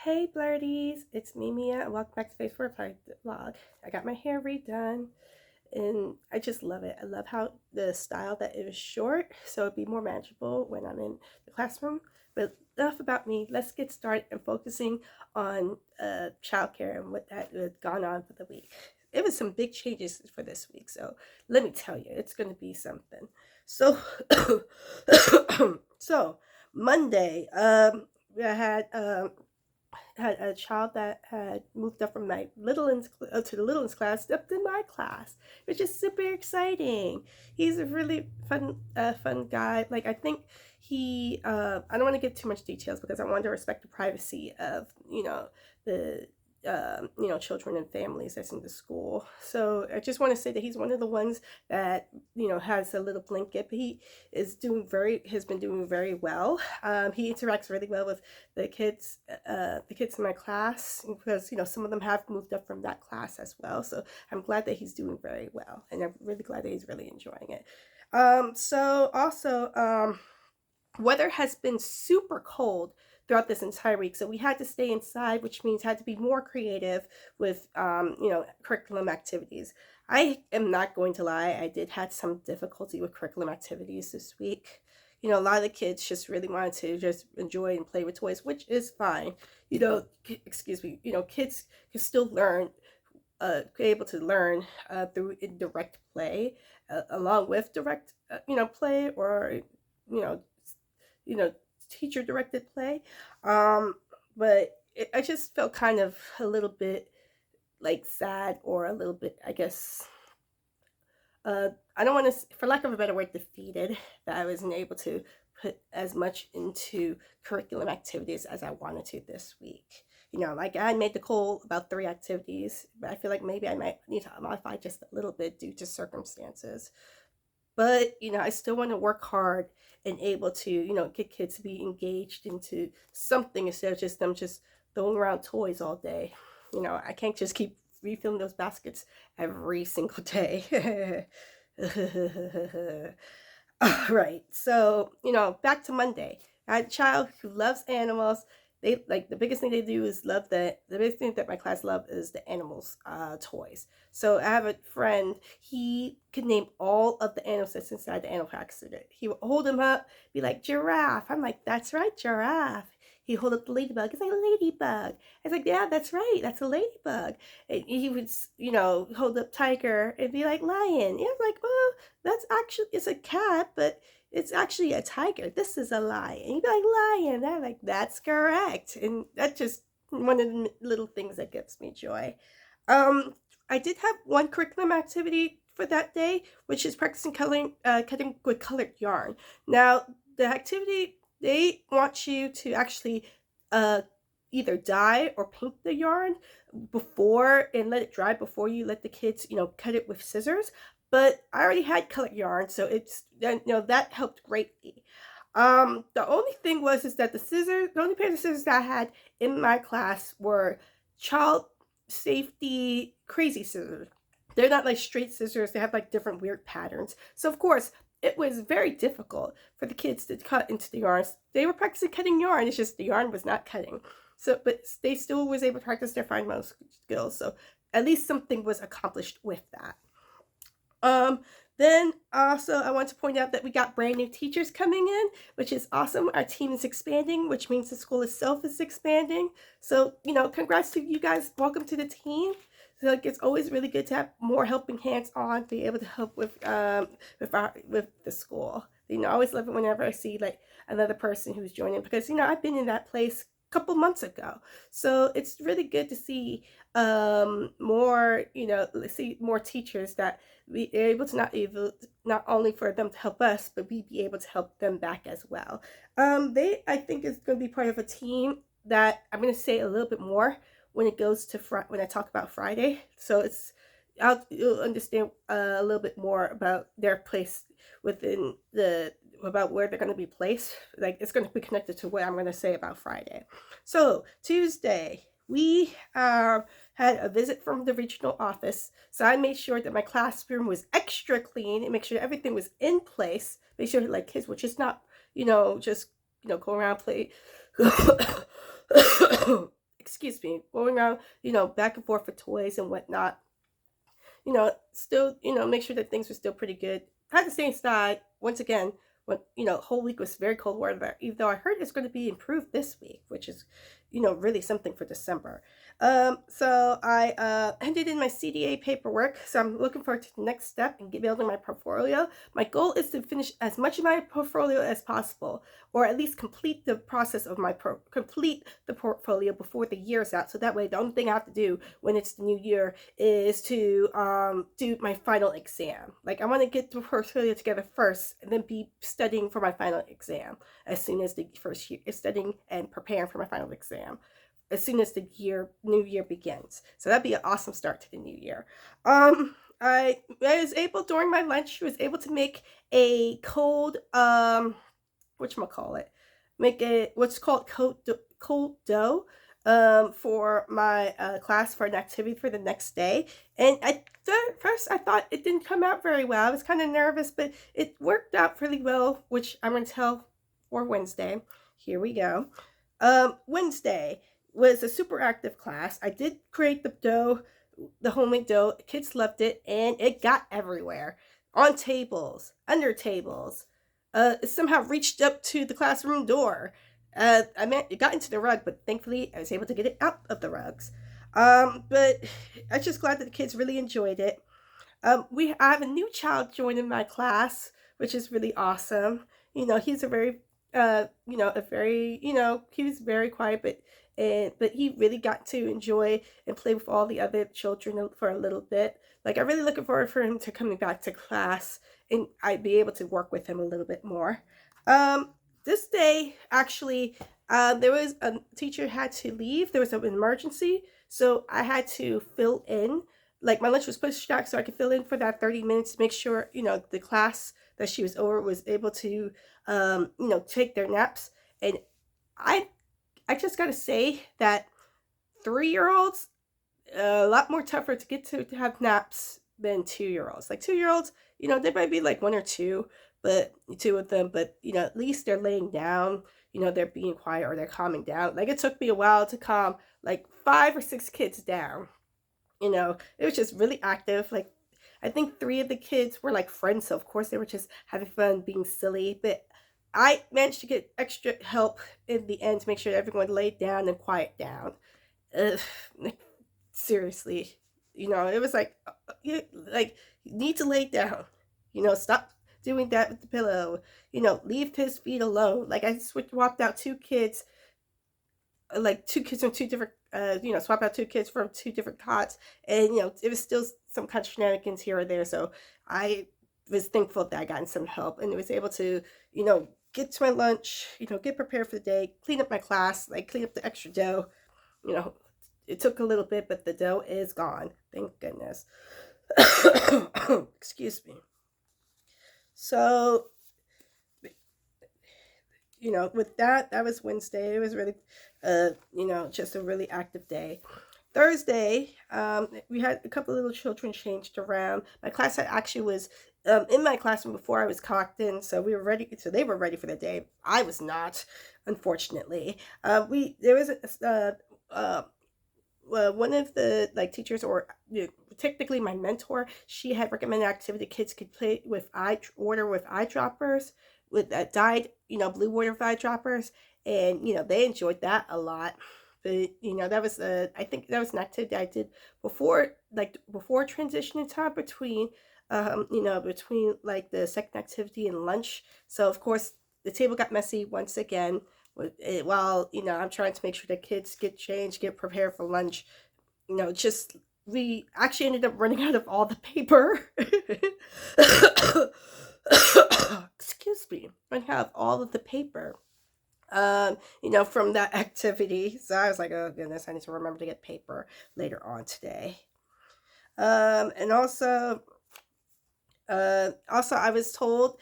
Hey Blurdies, it's me Mia and welcome back to Space for a Vlog. I got my hair redone and I just love it. I love how the style that it was short so it'd be more manageable when I'm in the classroom. But enough about me, let's get started and focusing on childcare and what that had gone on for the week. It was some big changes for this week, so let me tell you, it's going to be something. So, so Monday, I had a child that had moved up from my to the little ones class up to my class, which is super exciting. He's a really fun guy. Like I think I don't want to give too much details because I want to respect the privacy of the children and families that's in the school. So I just want to say that he's one of the ones that has a little blanket. But he has been doing very well. He interacts really well with the kids in my class because some of them have moved up from that class as well. So I'm glad that he's doing very well, and I'm really glad that he's really enjoying it. So also weather has been super cold throughout this entire week, so we had to stay inside, which means had to be more creative with curriculum activities. I am not going to lie, I did have some difficulty with curriculum activities this week. A lot of the kids just really wanted to just enjoy and play with toys, which is fine. Excuse me, kids can still learn, be able to learn through indirect play, along with direct play, or you know you know teacher directed play. But I just felt kind of a little bit like sad, or a little bit, I guess, I don't want to, for lack of a better word, defeated that I wasn't able to put as much into curriculum activities as I wanted to this week. Like I made the goal about 3 activities, but I feel like maybe I might need to modify just a little bit due to circumstances. But I still want to work hard and able to get kids to be engaged into something instead of just them just throwing around toys all day. I can't just keep refilling those baskets every single day. All right, so back to Monday. I had a child who loves animals. They like, the biggest thing they do is love the biggest thing that my class love is the animals toys. So I have a friend, he could name all of the animals that's inside the animal accident. He would hold them up, be like, giraffe. I'm like, that's right, giraffe. He hold up the ladybug. It's like a ladybug. I was like, yeah, that's right, that's a ladybug. And he would hold up tiger and be like, lion. And I'm like, well, that's actually, it's a cat, but it's actually a tiger. This is a lion. And you'd be like, lion. And I'm like, that's correct. And that's just one of the little things that gives me joy. Um, I did have one curriculum activity for that day, which is practicing cutting with colored yarn. Now, the activity, they want you to actually uh, either dye or paint the yarn before, and let it dry before you let the kids, cut it with scissors. But I already had colored yarn, so that helped greatly. The only thing was is that the only pair of scissors that I had in my class were child safety crazy scissors. They're not like straight scissors. They have like different weird patterns. So of course, it was very difficult for the kids to cut into the yarns. They were practicing cutting yarn. It's just the yarn was not cutting. So, but they still was able to practice their fine motor skills. So at least something was accomplished with that. Um, then also I want to point out that we got brand new teachers coming in, which is awesome. Our team is expanding, which means the school itself is expanding. So, congrats to you guys. Welcome to the team. So like, it's always really good to have more helping hands on, be able to help with the school. I always love it whenever I see like another person who's joining, because I've been in that place a couple months ago. So it's really good to see more, see more teachers that we are able to not only for them to help us, but we be able to help them back as well. I think is going to be part of a team that I'm going to say a little bit more when it goes to when I talk about Friday. So you'll understand a little bit more about their place within about where they're going to be placed. Like, it's going to be connected to what I'm going to say about Friday. So Tuesday, we had a visit from the regional office. So I made sure that my classroom was extra clean and make sure everything was in place. Make sure like kids would just not, just go around play. excuse me, going around, back and forth for toys and whatnot. Still, make sure that things were still pretty good. Had to stay inside once again. When whole week was very cold weather. Even though I heard it's going to be improved this week, which is, really something for December. So I handed in my CDA paperwork. So I'm looking forward to the next step in building my portfolio. My goal is to finish as much of my portfolio as possible, or at least complete the process of complete the portfolio before the year's out. So that way, the only thing I have to do when it's the new year is to do my final exam. Like, I want to get the portfolio together first, and then be studying for my final exam as soon as the first year is studying and preparing for my final exam as soon as the new year begins. So that'd be an awesome start to the new year. I was able, during my lunch, was able to make a cold whatchamacallit, make a what's called cold dough for my class for an activity for the next day. And first I thought it didn't come out very well. I was kind of nervous, but it worked out really well, which I'm going to tell for Wednesday. Here we go. Wednesday was a super active class. I did create the dough, the homemade dough. Kids loved it, and it got everywhere. On tables, under tables. It somehow reached up to the classroom door. It got into the rug, but thankfully I was able to get it out of the rugs. But I'm just glad that the kids really enjoyed it. I have a new child joining my class, which is really awesome. He's a very, he was very quiet, but he really got to enjoy and play with all the other children for a little bit. Like, I'm really looking forward for him to coming back to class, and I'd be able to work with him a little bit more. This day, actually, there was a teacher had to leave. There was an emergency, so I had to fill in. Like, my lunch was pushed back so I could fill in for that 30 minutes to make sure, the class that she was over was able to, take their naps. And I just got to say that 3-year-olds, a lot more tougher to get to have naps than 2-year-olds. Like, 2-year-olds, they might be like one or two, but two of them, but at least they're laying down, they're being quiet or they're calming down. Like, it took me a while to calm like 5 or 6 kids down. It was just really active. Like, I think 3 of the kids were like friends, so of course they were just having fun being silly, but I managed to get extra help in the end to make sure everyone laid down and quiet down. Ugh, seriously, it was like, you need to lay down, stop doing that with the pillow, leave his feet alone. Like, I swapped out 2 kids, like 2 kids from 2 different, swap out 2 kids from 2 different cots, and it was still some kind of shenanigans here or there. So I was thankful that I got some help and was able to, get to my lunch, get prepared for the day, clean up my class, like clean up the extra dough. It took a little bit, but the dough is gone. Thank goodness. Excuse me. So, with that was Wednesday. It was really, just a really active day. Thursday, we had a couple of little children changed around. My class actually was in my classroom before I was clocked in, so we were ready. So they were ready for the day. I was not, unfortunately. There was one of the teachers, or technically my mentor, she had recommended activity kids could play with water with eyedroppers, with dyed blue water with eyedroppers, and they enjoyed that a lot. But that was I think that was an activity I did before transitioning time between between like the second activity and lunch. So of course the table got messy once again while I'm trying to make sure the kids get changed, get prepared for lunch. Just we actually ended up running out of all the paper. Excuse me, running out of all of the paper. From that activity. So I was like, oh goodness, I need to remember to get paper later on today. And also I was told,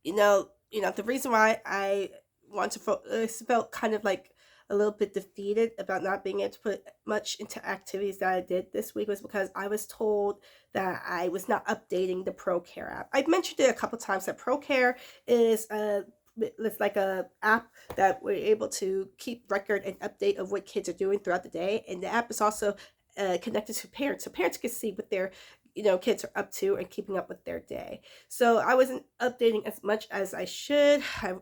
the reason why I felt kind of like a little bit defeated about not being able to put much into activities that I did this week was because I was told that I was not updating the ProCare app. I've mentioned it a couple times that ProCare is it's like a app that we're able to keep record and update of what kids are doing throughout the day, and the app is also connected to parents, so parents can see what their kids are up to and keeping up with their day. So I wasn't updating as much as I should. I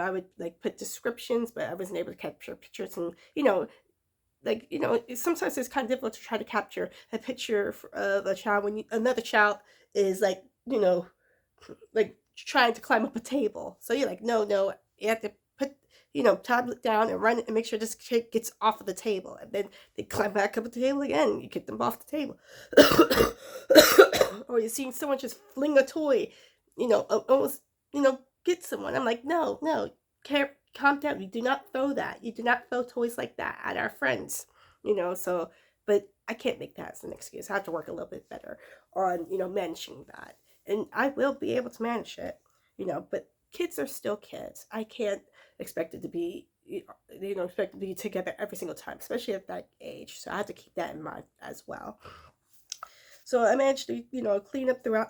would like put descriptions, but I wasn't able to capture pictures, and sometimes it's kind of difficult to try to capture a picture of a child when another child is like trying to climb up a table. So you're like, no, no, you have to put, tablet down and run and make sure this kid gets off of the table. And then they climb back up the table again. You get them off the table. Or you're seeing someone just fling a toy, almost, get someone. I'm like, no, no, calm down. You do not throw that. You do not throw toys like that at our friends, so, but I can't make that as an excuse. I have to work a little bit better on, managing that. And I will be able to manage it, but kids are still kids. I can't expect it to be, expect to be together every single time, especially at that age. So I have to keep that in mind as well. So I managed to, clean up throughout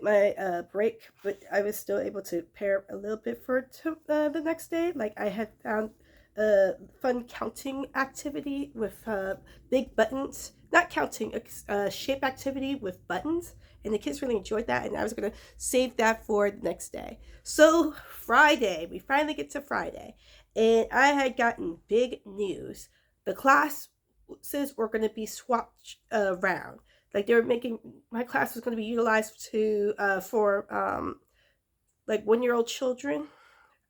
my break, but I was still able to pair a little bit for the next day. Like I had found a fun counting activity with big buttons. Not counting, a shape activity with buttons. And the kids really enjoyed that. And I was going to save that for the next day. So Friday, we finally get to Friday. And I had gotten big news. The classes were going to be swapped around. Like they were making, my class was going to be utilized for like 1-year-old children,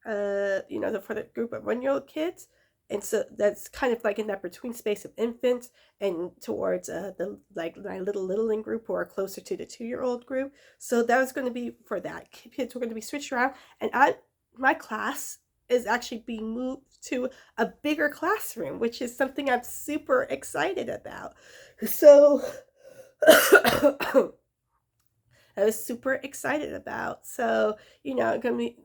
for the group of 1-year-old kids. And so that's kind of like in that between space of infants and towards the like my littling group who are closer to the 2-year-old group. So that was going to be for that. Kids were going to be switched around, and my class is actually being moved to a bigger classroom, which is something I'm super excited about. So I was super excited about. So, gonna be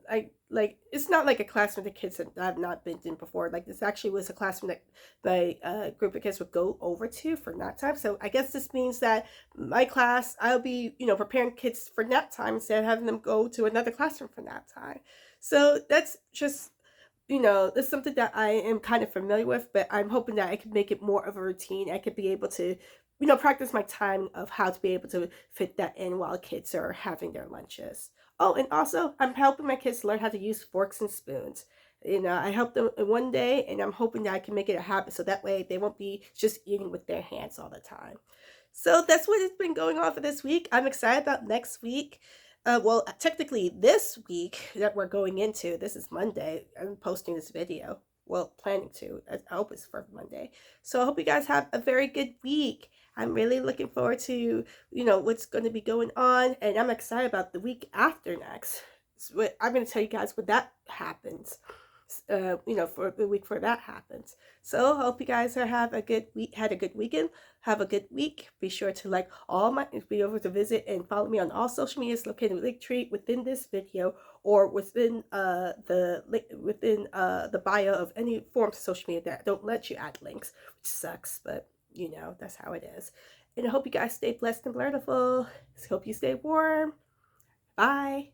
like it's not like a classroom that kids have not been in before. Like this actually was a classroom that my group of kids would go over to for nap time. So I guess this means that my class, I'll be, preparing kids for nap time instead of having them go to another classroom for nap time. So that's just it's something that I am kind of familiar with, but I'm hoping that I can make it more of a routine. I could be able to, practice my time of how to be able to fit that in while kids are having their lunches. Oh, and also I'm helping my kids learn how to use forks and spoons. I helped them one day, and I'm hoping that I can make it a habit so that way they won't be just eating with their hands all the time. So that's what has been going on for this week. I'm excited about next week. Well, technically, this week that we're going into, this is Monday. I'm posting this video. Well, planning to. I hope it's for Monday. So I hope you guys have a very good week. I'm really looking forward to, what's going to be going on. And I'm excited about the week after next. So I'm going to tell you guys when that happens. For the week before that happens. So hope you guys have a good week, had a good weekend, have a good week. Be sure to be over to visit and follow me on all social medias located in the link tree within this video or within the bio of any forms of social media that don't let you add links, which sucks, but that's how it is. And I hope you guys stay blessed and learnable. Hope you stay warm. Bye.